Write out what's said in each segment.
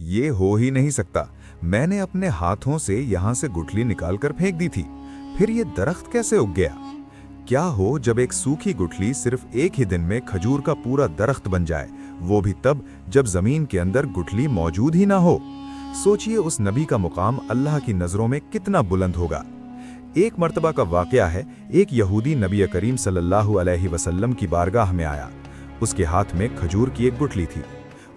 ये हो ही नहीं सकता। मैंने अपने हाथों से यहाँ से गुठली निकालकर फेंक दी थी, फिर ये दरख्त कैसे उग गया? क्या हो जब एक सूखी गुठली सिर्फ एक ही दिन में खजूर का पूरा दरख्त बन जाए, वो भी तब जब जमीन के अंदर गुठली मौजूद ही ना हो। सोचिए उस नबी का मुकाम अल्लाह की नजरों में कितना बुलंद होगा। एक मर्तबा का वाकया है, एक यहूदी नबी करीम सल्लल्लाहु अलैहि वसल्लम की बारगाह में आया। उसके हाथ में खजूर की एक गुठली थी।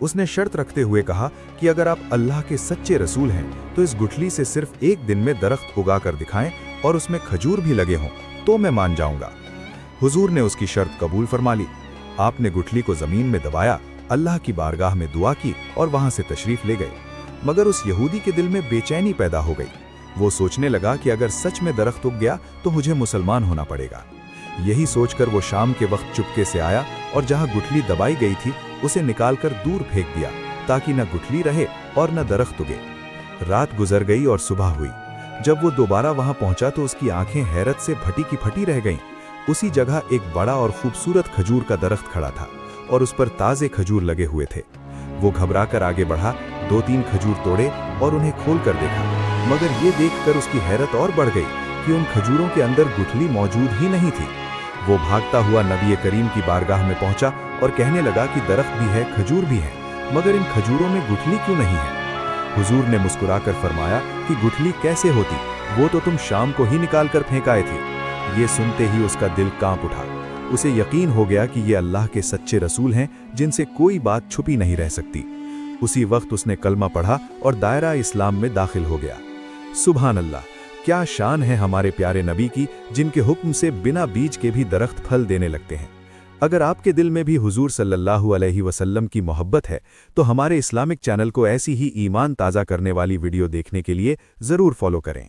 उसने शर्त रखते हुए कहा कि अगर आप अल्लाह के सच्चे रसूल हैं तो इस गुठली से सिर्फ एक दिन में दरख्त उगा कर दिखाएं और उसमें खजूर भी लगे हों तो मैं मान जाऊंगा। हुजूर ने उसकी शर्त कबूल फरमा ली। आपने गुठली को जमीन में दबाया, अल्लाह की बारगाह में दुआ की और वहां से तशरीफ ले गए। मगर उस यहूदी के दिल में बेचैनी पैदा हो गई। वो सोचने लगा कि अगर सच में दरख्त उग गया तो मुझे मुसलमान होना पड़ेगा। यही सोचकर वो शाम के वक्त चुपके से आया और जहां गुठली दबाई गई थी उसे निकालकर दूर फेंक दिया, ताकि न गुठली रहे और न दरख्त उगे। रात गुजर गई और सुबह हुई। जब वो दोबारा वहां पहुंचा तो उसकी आंखें हैरत से फटी की फटी रह गईं। उसी जगह एक बड़ा और खूबसूरत खजूर का दरख्त खड़ा था और उस पर ताजे खजूर लगे हुए थे। वो घबराकर आगे बढ़ा, 2-3 खजूर तोड़े और उन्हें खोलकर देखा, मगर ये देखकर उसकी हैरत और बढ़ गई कि उन खजूरों के अंदर गुठली मौजूद ही नहीं थी। वो भागता हुआ नबी करीम की बारगाह में पहुंचा और कहने लगा कि दरख्त भी है, खजूर भी है, मगर इन खजूरों में गुठली क्यों नहीं है? हुजूर ने मुस्कुराकर फरमाया कि गुठली कैसे होती, वो तो तुम शाम को ही निकाल कर फेंक आए थे। ये सुनते ही उसका दिल कांप उठा। उसे यकीन हो गया कि ये अल्लाह के सच्चे रसूल हैं जिनसे कोई बात छुपी नहीं रह सकती। उसी वक्त उसने कलमा पढ़ा और दायरा इस्लाम में दाखिल हो गया। सुभान अल्लाह, क्या शान है हमारे प्यारे नबी की, जिनके हुक्म से बिना बीज के भी दरख्त फल देने लगते हैं। अगर आपके दिल में भी हुजूर सल्लल्लाहु अलैहि वसल्लम की मोहब्बत है तो हमारे इस्लामिक चैनल को ऐसी ही ईमान ताज़ा करने वाली वीडियो देखने के लिए ज़रूर फॉलो करें।